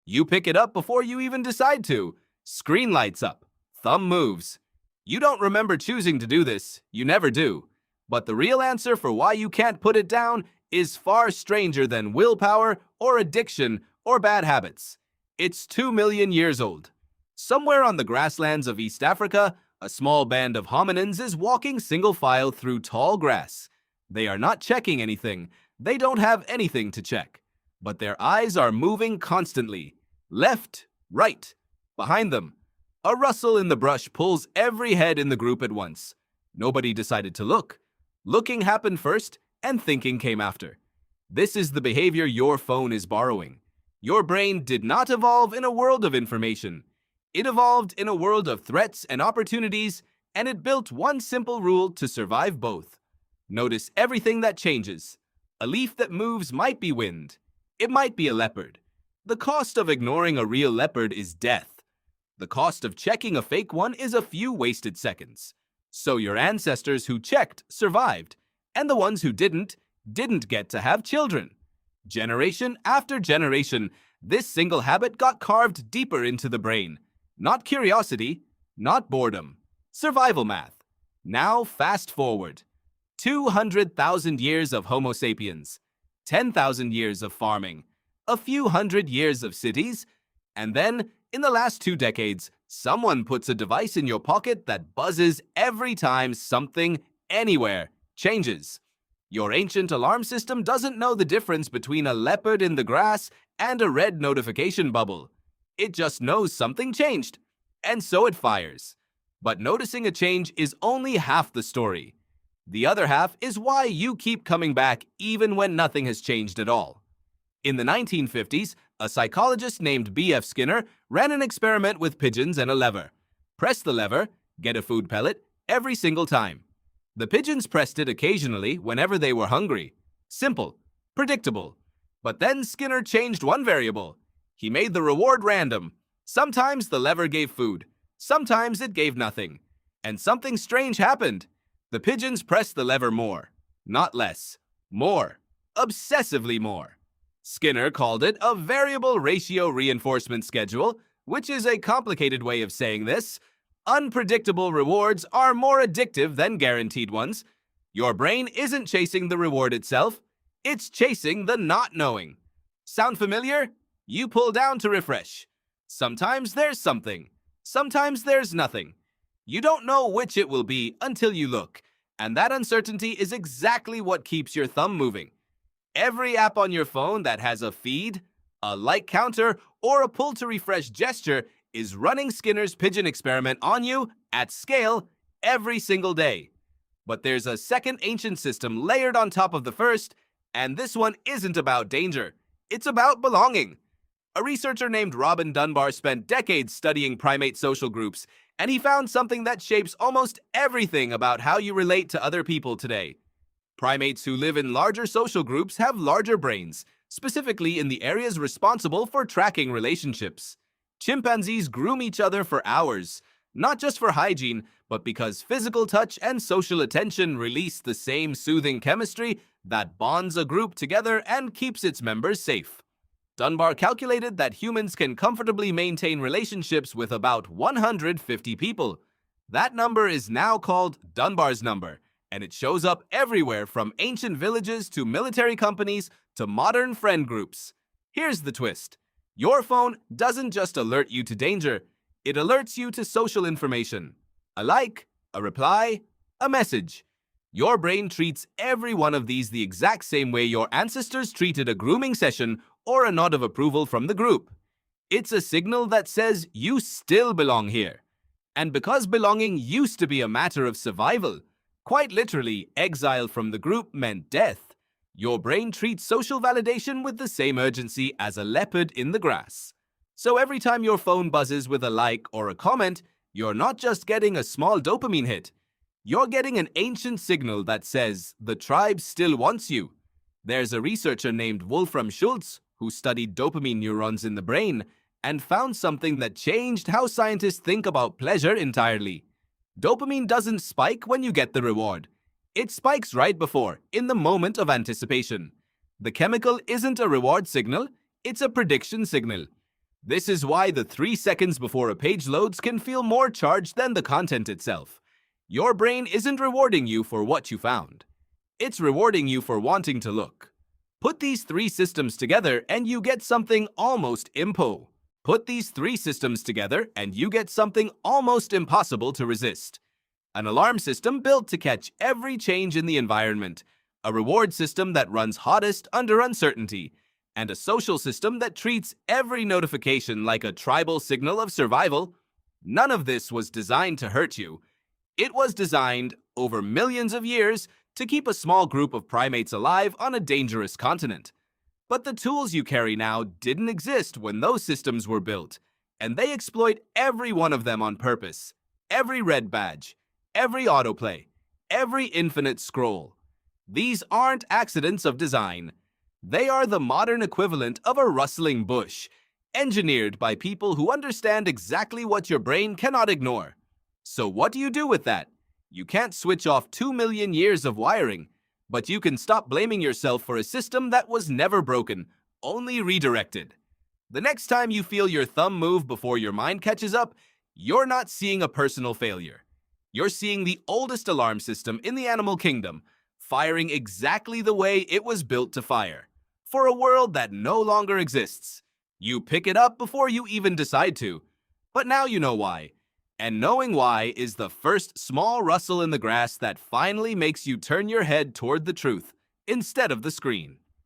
You pick it up before you even decide to. Screen lights up. Thumb moves. You don't remember choosing to do this. You never do. But the real answer for why you can't put it down is far stranger than willpower or addiction or bad habits. It's 2 million years old. Somewhere on the grasslands of East Africa, a small band of hominins is walking single file through tall grass. They are not checking anything. They don't have anything to check. But their eyes are moving constantly. Left, right, behind them. A rustle in the brush pulls every head in the group at once. Nobody decided to look. Looking happened first, and thinking came after. This is the behavior your phone is borrowing. Your brain did not evolve in a world of information. It evolved in a world of threats and opportunities, and it built one simple rule to survive both. Notice everything that changes. A leaf that moves might be wind. It might be a leopard. The cost of ignoring a real leopard is death. The cost of checking a fake one is a few wasted seconds. So your ancestors who checked survived, and the ones who didn't get to have children. Generation after generation, this single habit got carved deeper into the brain. Not curiosity, not boredom. Survival math. Now fast forward. 200,000 years of Homo sapiens. 10,000 years of farming. A few hundred years of cities. And then, in the last 2 decades, someone puts a device in your pocket that buzzes every time something, anywhere, changes. Your ancient alarm system doesn't know the difference between a leopard in the grass and a red notification bubble. It just knows something changed, and so it fires. But noticing a change is only half the story. The other half is why you keep coming back even when nothing has changed at all. In the 1950s, a psychologist named B.F. Skinner ran an experiment with pigeons and a lever. Press the lever, get a food pellet, every single time. The pigeons pressed it occasionally whenever they were hungry. Simple, predictable. But then Skinner changed one variable. He made the reward random. Sometimes the lever gave food. Sometimes it gave nothing. And something strange happened. The pigeons pressed the lever more. Not less. More. Obsessively more. Skinner called it a variable ratio reinforcement schedule, which is a complicated way of saying this. Unpredictable rewards are more addictive than guaranteed ones. Your brain isn't chasing the reward itself. It's chasing the not knowing. Sound familiar? You pull down to refresh. Sometimes there's something. Sometimes there's nothing. You don't know which it will be until you look, and that uncertainty is exactly what keeps your thumb moving. Every app on your phone that has a feed, a like counter, or a pull to refresh gesture is running Skinner's pigeon experiment on you at scale every single day. But there's a second ancient system layered on top of the first, and this one isn't about danger. It's about belonging. A researcher named Robin Dunbar spent decades studying primate social groups, and he found something that shapes almost everything about how you relate to other people today. Primates who live in larger social groups have larger brains, specifically in the areas responsible for tracking relationships. Chimpanzees groom each other for hours, not just for hygiene, but because physical touch and social attention release the same soothing chemistry that bonds a group together and keeps its members safe. Dunbar calculated that humans can comfortably maintain relationships with about 150 people. That number is now called Dunbar's number, and it shows up everywhere from ancient villages to military companies to modern friend groups. Here's the twist. Your phone doesn't just alert you to danger, it alerts you to social information. A like, a reply, a message. Your brain treats every one of these the exact same way your ancestors treated a grooming session or a nod of approval from the group. It's a signal that says you still belong here. And because belonging used to be a matter of survival, quite literally, exile from the group meant death, your brain treats social validation with the same urgency as a leopard in the grass. So every time your phone buzzes with a like or a comment, you're not just getting a small dopamine hit. You're getting an ancient signal that says the tribe still wants you. There's a researcher named Wolfram Schultz who studied dopamine neurons in the brain and found something that changed how scientists think about pleasure entirely. Dopamine doesn't spike when you get the reward. It spikes right before, in the moment of anticipation. The chemical isn't a reward signal, it's a prediction signal. This is why the 3 seconds before a page loads can feel more charged than the content itself. Your brain isn't rewarding you for what you found. It's rewarding you for wanting to look. Put these 3 systems together and you get something almost impo. Put these 3 systems together and you get something almost impossible to resist. An alarm system built to catch every change in the environment, a reward system that runs hottest under uncertainty, and a social system that treats every notification like a tribal signal of survival. None of this was designed to hurt you. It was designed, over millions of years, to keep a small group of primates alive on a dangerous continent. But the tools you carry now didn't exist when those systems were built, and they exploit every one of them on purpose. Every red badge, every autoplay, every infinite scroll. These aren't accidents of design. They are the modern equivalent of a rustling bush, engineered by people who understand exactly what your brain cannot ignore. So what do you do with that? You can't switch off 2 million years of wiring, but you can stop blaming yourself for a system that was never broken, only redirected. The next time you feel your thumb move before your mind catches up, you're not seeing a personal failure. You're seeing the oldest alarm system in the animal kingdom, firing exactly the way it was built to fire, for a world that no longer exists. You pick it up before you even decide to. But now you know why. And knowing why is the first small rustle in the grass that finally makes you turn your head toward the truth instead of the screen.